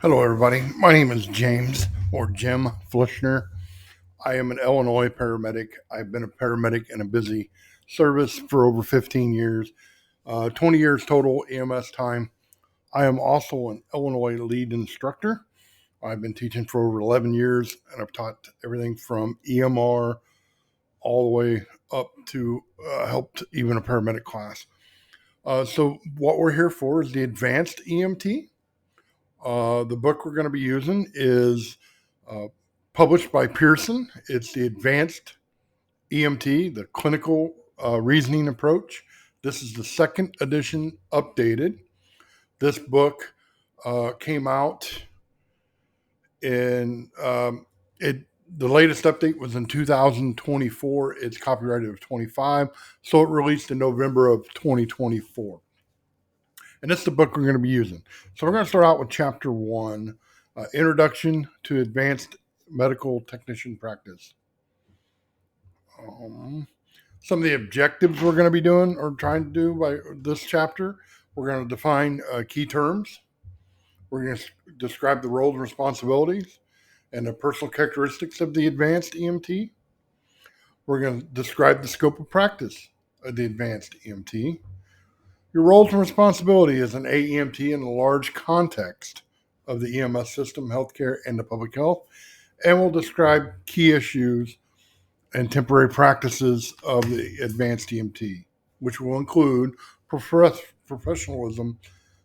Hello, everybody. My name is James or Jim Flischner. I am an Illinois paramedic. I've been a paramedic in a busy service for over 15 years, 20 years total EMS time. I am also an Illinois lead instructor. I've been teaching for over 11 years, and I've taught everything from EMR all the way up to helped even a paramedic class. So, what we're here for is the advanced EMT. The book we're going to be using is uh, published by Pearson. It's the Advanced EMT, the Clinical Reasoning Approach. This is the second edition updated. This book came out in it. The latest update was in 2024. It's copyrighted of 25, so it released in November of 2024. And that's the book we're going to be using. So we're going to start out with chapter 1, Introduction to Advanced Medical Technician Practice. Some of the objectives we're going to be doing or trying to do by this chapter, we're going to define key terms. We're going to describe the roles and responsibilities and the personal characteristics of the advanced EMT. We're going to describe the scope of practice of the advanced EMT. Your roles and responsibility as an AEMT in the large context of the EMS system, healthcare, and the public health. And we'll describe key issues and temporary practices of the advanced EMT, which will include professionalism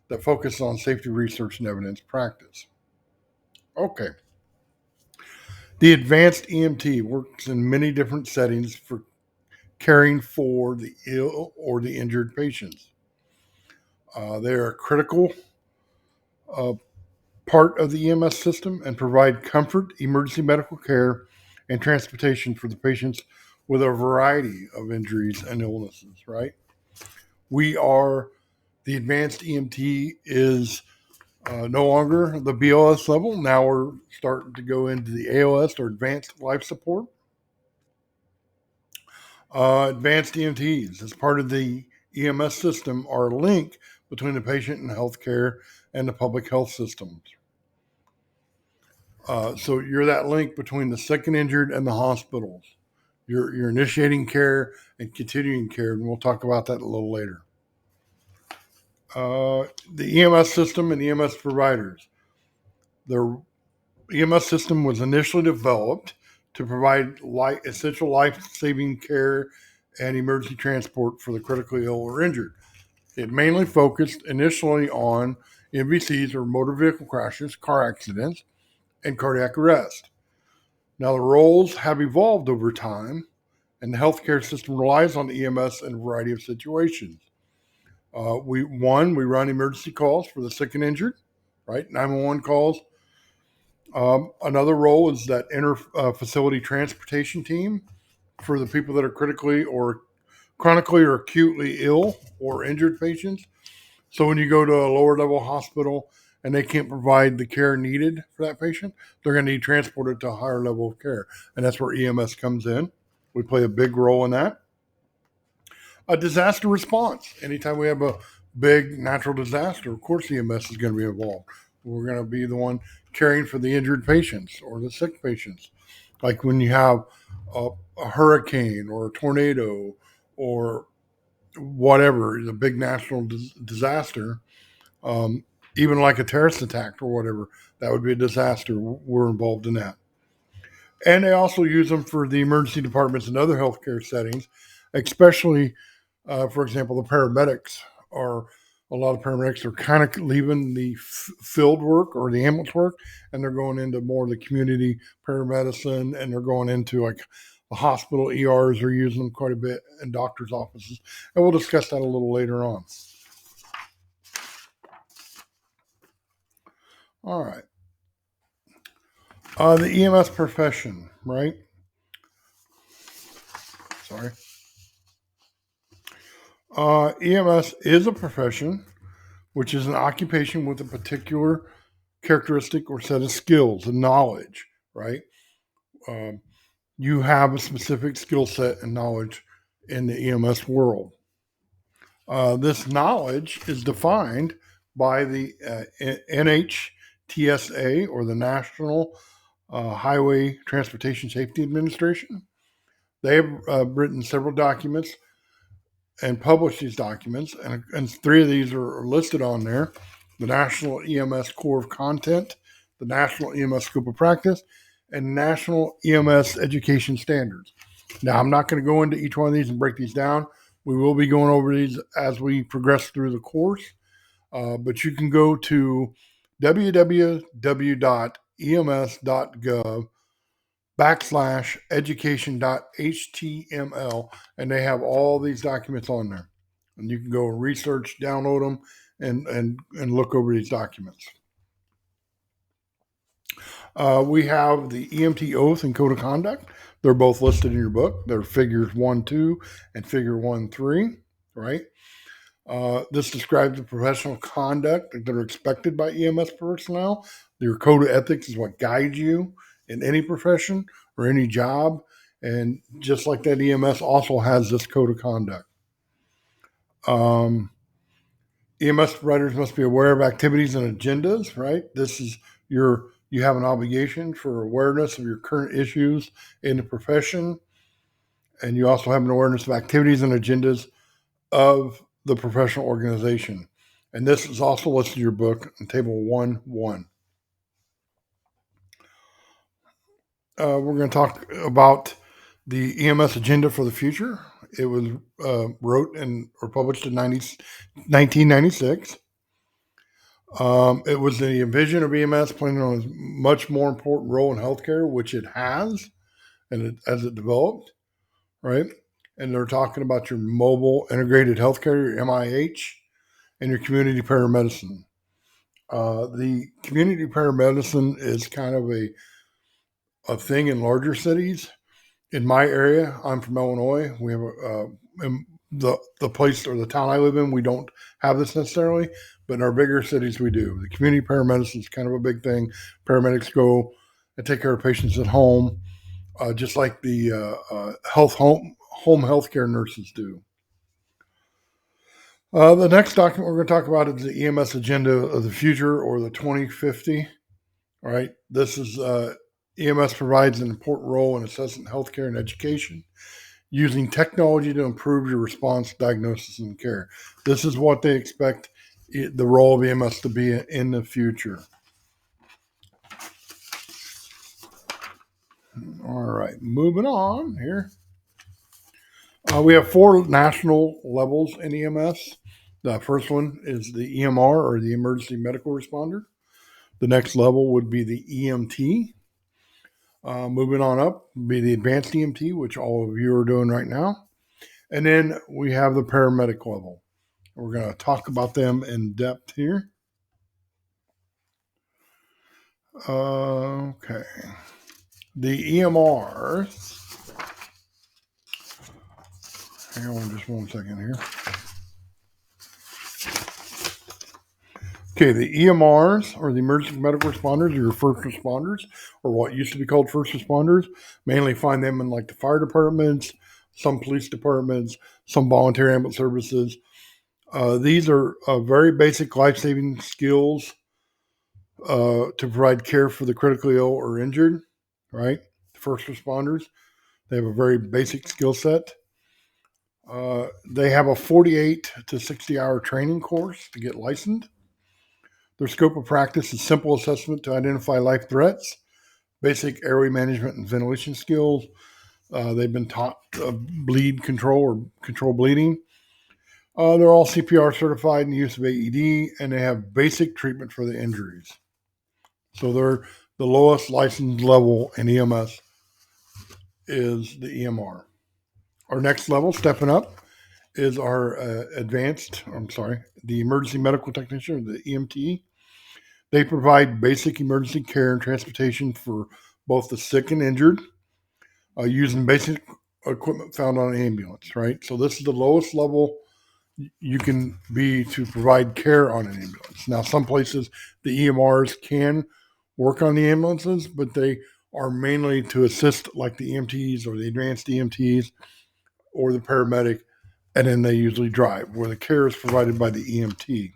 that focuses on safety research and evidence practice. Okay. The advanced EMT works in many different settings for caring for the ill or the injured patients. They are a critical part of the EMS system and provide comfort, emergency medical care, and transportation for the patients with a variety of injuries and illnesses, right? We are, the advanced EMT is no longer the BLS level. Now we're starting to go into the ALS or advanced life support. Advanced EMTs, as part of the EMS system, are a link between the patient and healthcare and the public health systems. So you're that link between the sick and injured and the hospitals. You're initiating care and continuing care, and we'll talk about that a little later. The EMS system and EMS providers. The EMS system was initially developed to provide essential life-saving care and emergency transport for the critically ill or injured. It mainly focused initially on MVCs or motor vehicle crashes, car accidents, and cardiac arrest. Now, the roles have evolved over time, and the healthcare system relies on EMS in a variety of situations. We run emergency calls for the sick and injured, right? 911 calls. Another role is that inter-facility transportation team for the people that are critically or chronically or acutely ill or injured patients. So when you go to a lower level hospital and they can't provide the care needed for that patient, they're going to need transported to a higher level of care. And that's where EMS comes in. We play a big role in that. A disaster response. Anytime we have a big natural disaster, of course EMS is going to be involved. We're going to be the one caring for the injured patients or the sick patients. Like when you have a hurricane or a tornado or whatever, the big national disaster, even like a terrorist attack or whatever, that would be a disaster. We're involved in that. And they also use them for the emergency departments and other healthcare settings, especially, for example, the paramedics are. A lot of paramedics are kind of leaving the field work or the ambulance work, and they're going into more of the community paramedicine, and they're going into like the hospital ERs are using them quite a bit, and doctors' offices. And we'll discuss that a little later on. All right. The EMS profession, right? Sorry. EMS is a profession, which is an occupation with a particular characteristic or set of skills and knowledge, right? Um, you have a specific skill set and knowledge in the EMS world. This knowledge is defined by the NHTSA TSA, or the National Highway Transportation Safety Administration. They have written several documents and published these documents, and three of these are listed on there: the National EMS Core of Content, the National EMS Scope of Practice, and National EMS Education Standards. Now, I'm not going to go into each one of these and break these down. We will be going over these as we progress through the course, but you can go to www.ems.gov/education.html, and they have all these documents on there. And you can go and research, download them, and look over these documents. We have the EMT oath and code of conduct. They're both listed in your book. They're figures 1-2 and figure 1-3, right? This describes the professional conduct that are expected by EMS personnel. Your code of ethics is what guides you in any profession or any job. And just like that, EMS also has this code of conduct. EMS providers must be aware of activities and agendas, right? You have an obligation for awareness of your current issues in the profession. And you also have an awareness of activities and agendas of the professional organization. And this is also listed in your book in table 1-1. We're going to talk about the EMS agenda for the future. It was wrote or published in 1996. It was the vision of EMS playing on a much more important role in healthcare, which it has, and as it developed, right? And they're talking about your mobile integrated healthcare, your MIH, and your community paramedicine. The community paramedicine is kind of a thing in larger cities. In my area, I'm from Illinois. We have in the place or the town I live in, we don't have this necessarily, but in our bigger cities, we do. The community paramedicine is kind of a big thing. Paramedics go and take care of patients at home, just like the home healthcare nurses do. The next document we're going to talk about is the EMS agenda of the future, or the 2050. All right, this is EMS provides an important role in assessing healthcare and education, using technology to improve your response, diagnosis, and care. This is what they expect the role of EMS to be in the future. All right, moving on here. We have 4 national levels in EMS. The first one is the EMR, or the Emergency Medical Responder. The next level would be the EMT. Moving on up would be the Advanced EMT, which all of you are doing right now. And then we have the paramedic level. We're going to talk about them in depth here. Okay. The EMRs. Hang on just one second here. Okay, the EMRs, or the emergency medical responders, are your first responders, or what used to be called first responders. Mainly find them in like the fire departments, some police departments, some voluntary ambulance services. These are very basic life-saving skills to provide care for the critically ill or injured, right? First responders, they have a very basic skill set. They have a 48 to 60-hour training course to get licensed. Their scope of practice is simple assessment to identify life threats, basic airway management and ventilation skills. They've been taught bleed control or control bleeding. They're all CPR certified in the use of AED, and they have basic treatment for the injuries. So they're the lowest licensed level in EMS is the EMR. Our next level, stepping up, is our the emergency medical technician, or the EMT. They provide basic emergency care and transportation for both the sick and injured, using basic equipment found on an ambulance, right? So this is the lowest level you can be to provide care on an ambulance. Now, some places the EMRs can work on the ambulances, but they are mainly to assist like the EMTs or the advanced EMTs or the paramedic, and then they usually drive, where the care is provided by the EMT.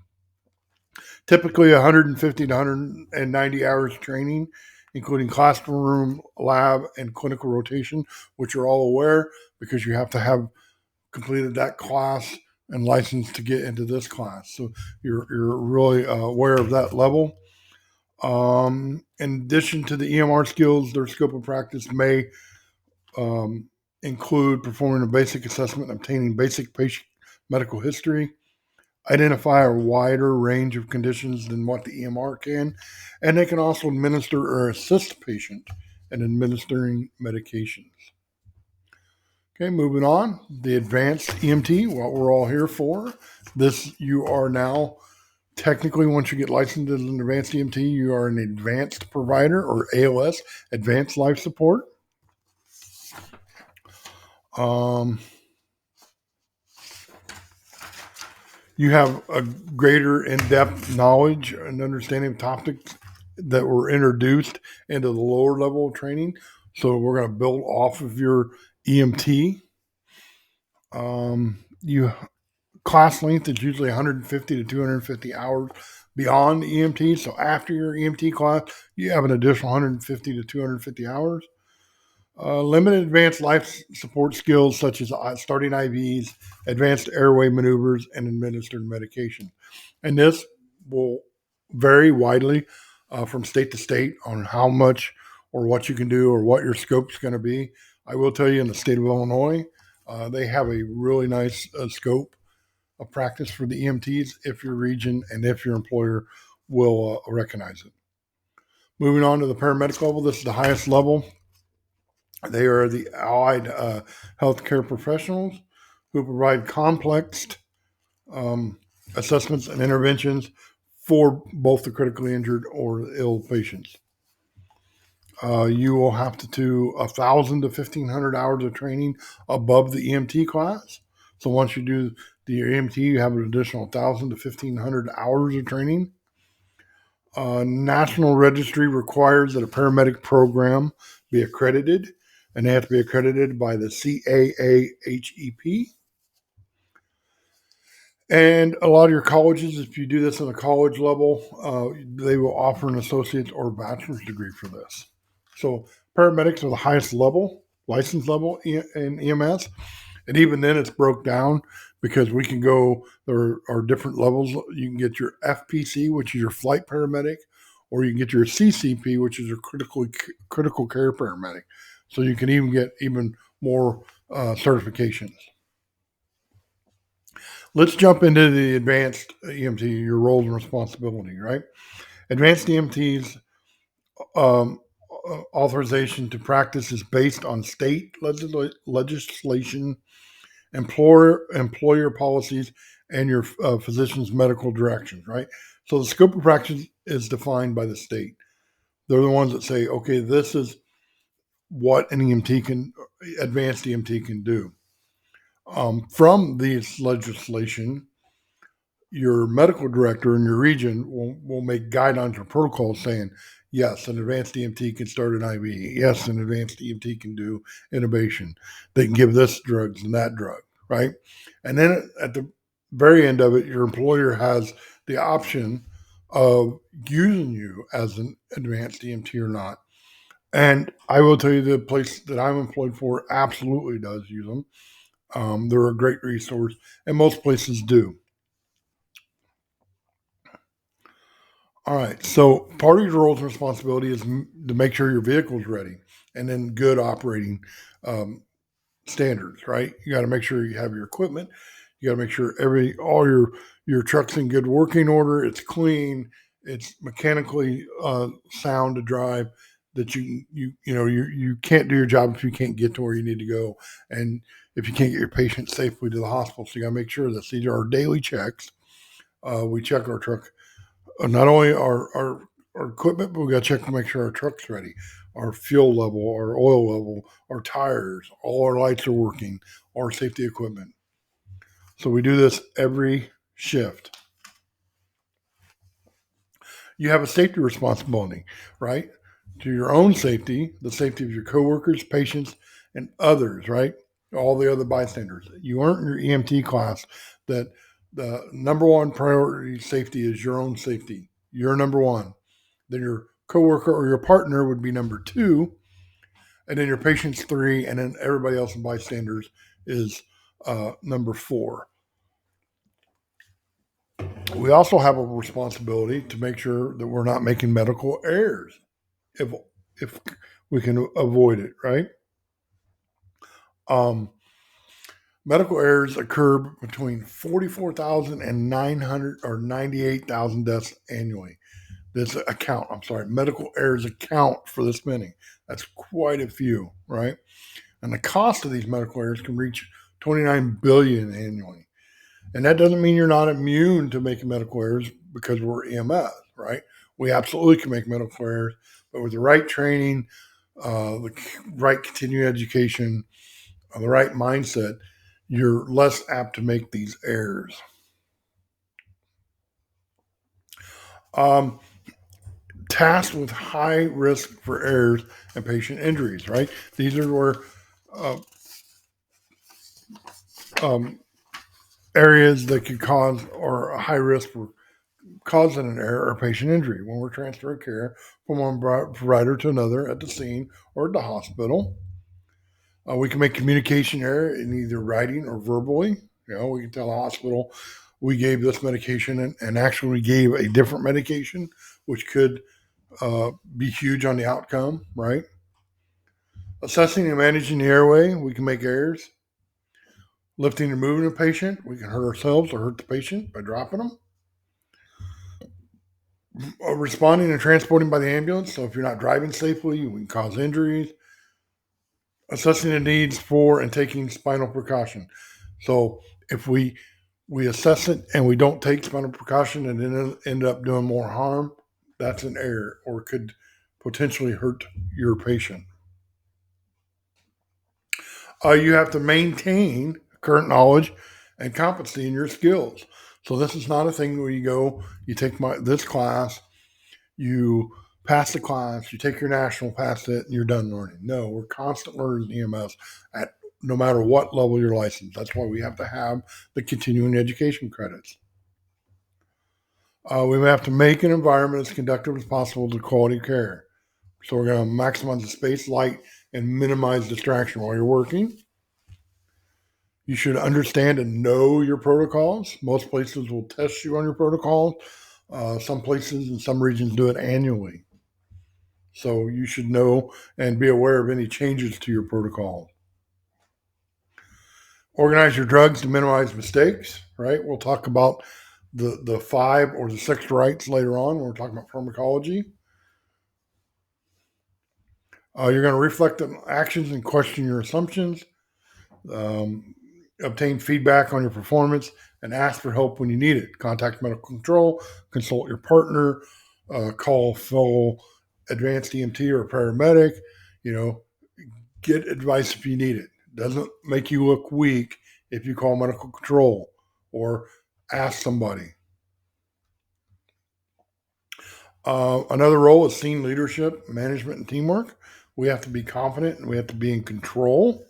Typically 150 to 190 hours training, including classroom, lab, and clinical rotation, which you're all aware because you have to have completed that class and licensed to get into this class. So you're really aware of that level. In addition to the EMR skills, their scope of practice may um, include performing a basic assessment, obtaining basic patient medical history, identify a wider range of conditions than what the EMR can, and they can also administer or assist the patient in administering medications. Okay, moving on. The advanced EMT, what we're all here for. This, you are now technically, once you get licensed as an advanced EMT, you are an advanced provider or ALS, advanced life support. Um, you have a greater in-depth knowledge and understanding of topics that were introduced into the lower level of training. So we're going to build off of your EMT. You class length is usually 150 to 250 hours beyond EMT. So after your EMT class, you have an additional 150 to 250 hours. Limited advanced life support skills such as starting IVs, advanced airway maneuvers, and administered medication. And this will vary widely from state to state on how much or what you can do or what your scope's going to be. I will tell you in the state of Illinois, they have a really nice scope of practice for the EMTs if your region and if your employer will recognize it. Moving on to the paramedic level, this is the highest level. They are the allied healthcare professionals who provide complex um, assessments and interventions for both the critically injured or ill patients. You will have to do 1,000 to 1,500 hours of training above the EMT class. So once you do the EMT, you have an additional 1,000 to 1,500 hours of training. National Registry requires that a paramedic program be accredited, and they have to be accredited by the CAAHEP. And a lot of your colleges, if you do this on a college level, they will offer an associate's or bachelor's degree for this. So paramedics are the highest level, license level in EMS. And even then, it's broke down because we can go, there are different levels. You can get your FPC, which is your flight paramedic, or you can get your CCP, which is your critical care paramedic. So you can even get even more certifications. Let's jump into the advanced EMT, your roles and responsibility, right? Advanced EMT's um, authorization to practice is based on state legislation, employer policies, and your physician's medical directions, right? So the scope of practice is defined by the state. They're the ones that say, okay, this is what an advanced EMT can do. From this legislation, your medical director in your region will make guidelines or protocols saying, yes, an advanced EMT can start an IV. Yes, an advanced EMT can do intubation. They can give this drugs and that drug, right? And then at the very end of it, your employer has the option of using you as an advanced EMT or not. And I will tell you the place that I'm employed for absolutely does use them. They're a great resource, and most places do. All right. So part of your roles and responsibility is to make sure your vehicle's ready, and then good operating um, standards. Right. You got to make sure you have your equipment. You got to make sure all your truck's in good working order. It's clean. It's mechanically sound to drive. That you can't do your job if you can't get to where you need to go, and if you can't get your patient safely to the hospital. So you got to make sure that these are our daily checks. We check our truck, not only our equipment, but we got to check to make sure our truck's ready, our fuel level, our oil level, our tires, all our lights are working, our safety equipment. So we do this every shift. You have a safety responsibility, right? To your own safety, the safety of your coworkers, patients, and others, right? All the other bystanders. You earn your EMT class that The number one priority safety is your own safety. You're number one. Then your coworker or your partner would be number two, and then your patient's three, and then everybody else in bystanders is number four. We also have a responsibility to make sure that we're not making medical errors if we can avoid it, right? Um, Medical errors occur between 44,000 and 900 or 98,000 deaths annually. Medical errors account for this many. That's quite a few, right? And the cost of these medical errors can reach 29 billion annually. And that doesn't mean you're not immune to making medical errors because we're EMS, right? We absolutely can make medical errors, but with the right training, the right continuing education, the right mindset, you're less apt to make these errors. Um, Tasked with high risk for errors and patient injuries, right? These are where uh, um, areas that could cause or a high risk for causing an error or patient injury when we're transferring care from one provider to another at the scene or at the hospital. We can make communication error in either writing or verbally. We can tell a hospital we gave this medication and actually we gave a different medication, which could be huge on the outcome, right? Assessing and managing the airway, we can make errors. Lifting and moving a patient, we can hurt ourselves or hurt the patient by dropping them. Responding and transporting by the ambulance, so if you're not driving safely, we can cause injuries. Assessing the needs for and taking spinal precaution. So if we assess it and we don't take spinal precaution and then end up doing more harm, that's an error or could potentially hurt your patient. You have to maintain current knowledge and competency in your skills. So this is not a thing where you take this class, you pass the class, you take your national, pass it, and you're done learning. No, we're constant learners in EMS at no matter what level you're licensed. That's why we have to have the continuing education credits. We have to make an environment as conducive as possible to quality care. So we're going to maximize the space, light, and minimize distraction while you're working. You should understand and know your protocols. Most places will test you on your protocols. Some places and some regions do it annually. So you should know and be aware of any changes to your protocol. Organize your drugs to minimize mistakes, right? We'll talk about the 5 or the 6 rights later on when we're talking about pharmacology. You're going to reflect on actions and question your assumptions. Obtain feedback on your performance and ask for help when you need it. Contact medical control, consult your partner, call fellow advanced EMT or paramedic. Get advice if you need it. Doesn't make you look weak if you call medical control or ask somebody. Another role is scene leadership, management, and teamwork. We have to be confident and we have to be in control.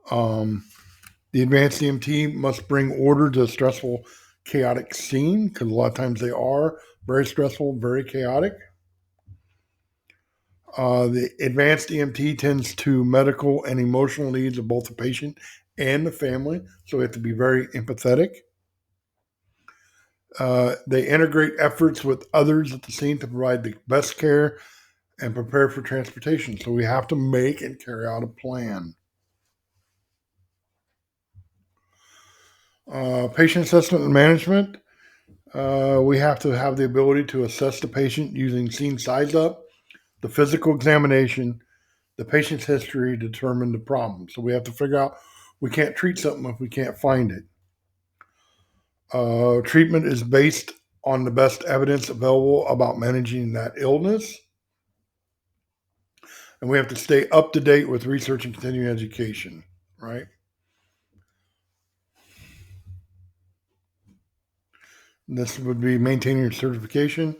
The advanced EMT must bring order to a stressful, chaotic scene because a lot of times they are very stressful, very chaotic. The advanced EMT tends to medical and emotional needs of both the patient and the family, so we have to be very empathetic. They integrate efforts with others at the scene to provide the best care and prepare for transportation. So we have to make and carry out a plan. Patient assessment and management. We have to have the ability to assess the patient using scene size up, the physical examination, the patient's history to determine the problem. So we have to figure out we can't treat something if we can't find it. Treatment is based on the best evidence available about managing that illness. And we have to stay up to date with research and continuing education, right? This would be maintaining your certification.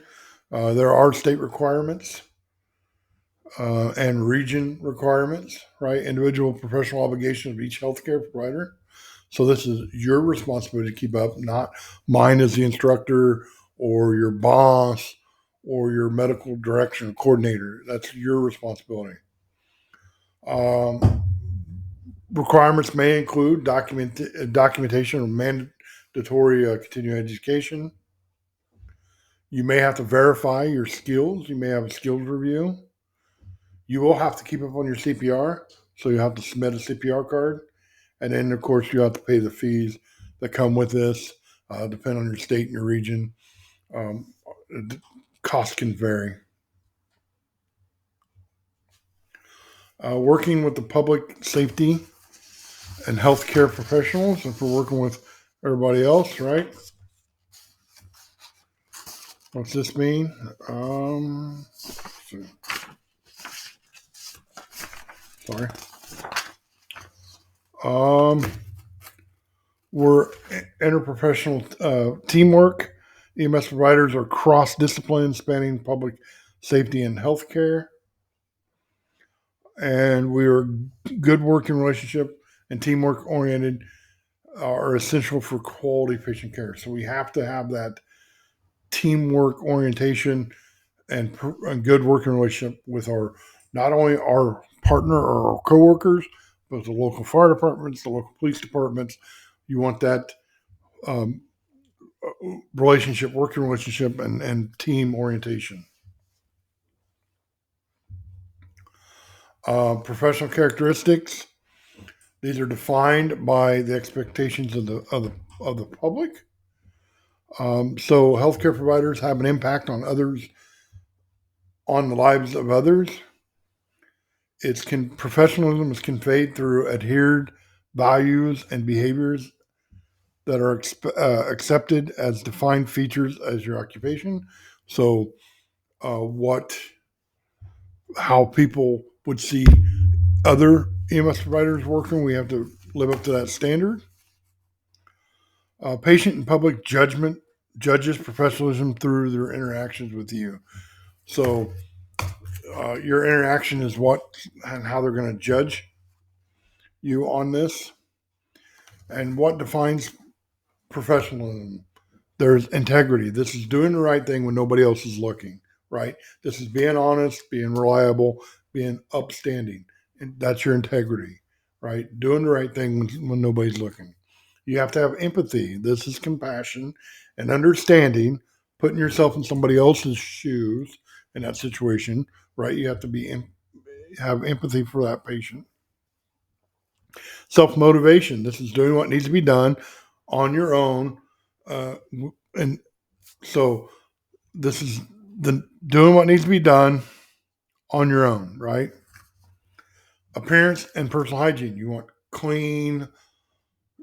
There are state requirements and region requirements, right? Individual professional obligations of each healthcare provider. So this is your responsibility to keep up, not mine as the instructor or your boss or your medical direction coordinator. That's your responsibility. Um, Requirements may include documentation or mandatory continuing education. You may have to verify your skills. You may have a skills review. You will have to keep up on your CPR, so you have to submit a CPR card, and then of course you have to pay the fees that come with this, depending on your state and your region. Um, Cost can vary. Working with the public safety and healthcare professionals, if we're working with everybody else, right? What's this mean? Sorry. Um, we're interprofessional teamwork. EMS providers are cross discipline, spanning public safety and healthcare. And we are good working relationship and teamwork oriented are essential for quality patient care. So we have to have that teamwork orientation and a good working relationship with our not only our partner or our coworkers, but the local fire departments, the local police departments. You want that um, relationship, working relationship, and team orientation. Professional characteristics. These are defined by the expectations of the public. So healthcare providers have an impact on others, on the lives of others. Professionalism is conveyed through adhered values and behaviors that are accepted as defined features as your occupation. So, what how people would see other EMS providers working, we have to live up to that standard. Patient and public judgment judges professionalism through their interactions with you. So, your interaction is what and how they're going to judge you on this. And what defines professionalism? There's integrity. This is doing the right thing when nobody else is looking, right? This is being honest, being reliable, being upstanding. And that's your integrity, right? Doing the right thing when nobody's looking. You have to have empathy. This is compassion and understanding, putting yourself in somebody else's shoes in that situation, right? You have to have empathy for that patient. Self motivation. This is doing what needs to be done on your own, and so this is the doing what needs to be done on your own, right? Appearance and personal hygiene. You want clean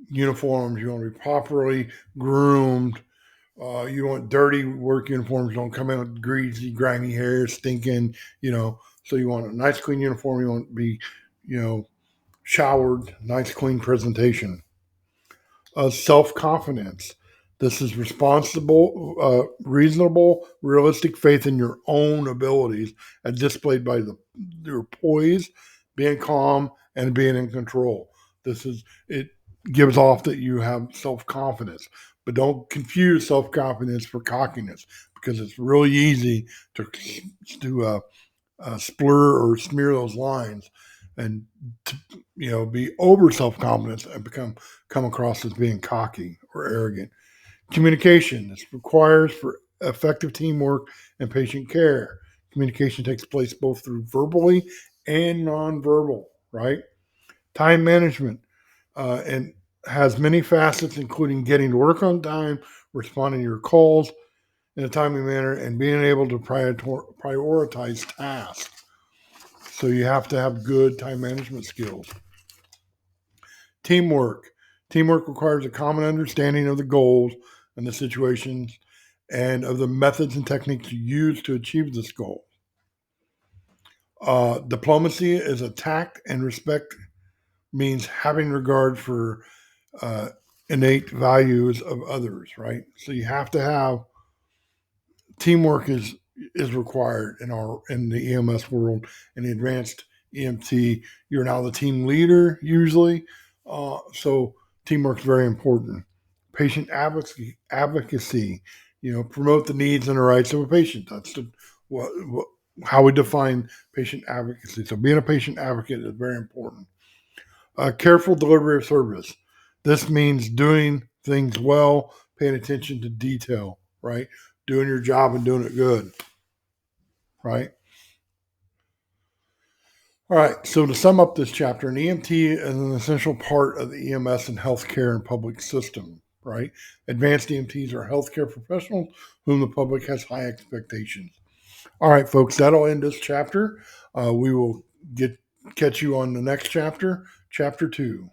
uniforms. You want to be properly groomed. You want dirty work uniforms. Don't come in with greasy, grimy hair, stinking. So you want a nice, clean uniform. You want to be, you know, showered, nice, clean presentation. Self confidence. This is responsible, reasonable, realistic faith in your own abilities, as displayed by your poise, being calm, and being in control. It gives off that you have self confidence, but don't confuse self confidence for cockiness because it's really easy to splur or smear those lines and to, be over self confidence and come across as being cocky or arrogant. Communication. This requires for effective teamwork and patient care. Communication takes place both through verbally and nonverbal, right? Time management and has many facets, including getting to work on time, responding to your calls in a timely manner, and being able to prioritize tasks. So you have to have good time management skills. Teamwork. Teamwork requires a common understanding of the goals and the situations and of the methods and techniques you use to achieve this goal. Diplomacy is a tact and respect means having regard for uh, innate values of others, right? So you have to have teamwork is required in the EMS world. In the advanced EMT, you're now the team leader usually. So Teamwork is very important. Patient advocacy, promote the needs and the rights of a patient. That's how we define patient advocacy. So being a patient advocate is very important. Careful delivery of service. This means doing things well, paying attention to detail, right? Doing your job and doing it good, right? All right. So to sum up this chapter, an EMT is an essential part of the EMS and healthcare and public system, right? Advanced EMTs are healthcare professionals whom the public has high expectations. All right, folks, that'll end this chapter. We will catch you on the next chapter, chapter 2.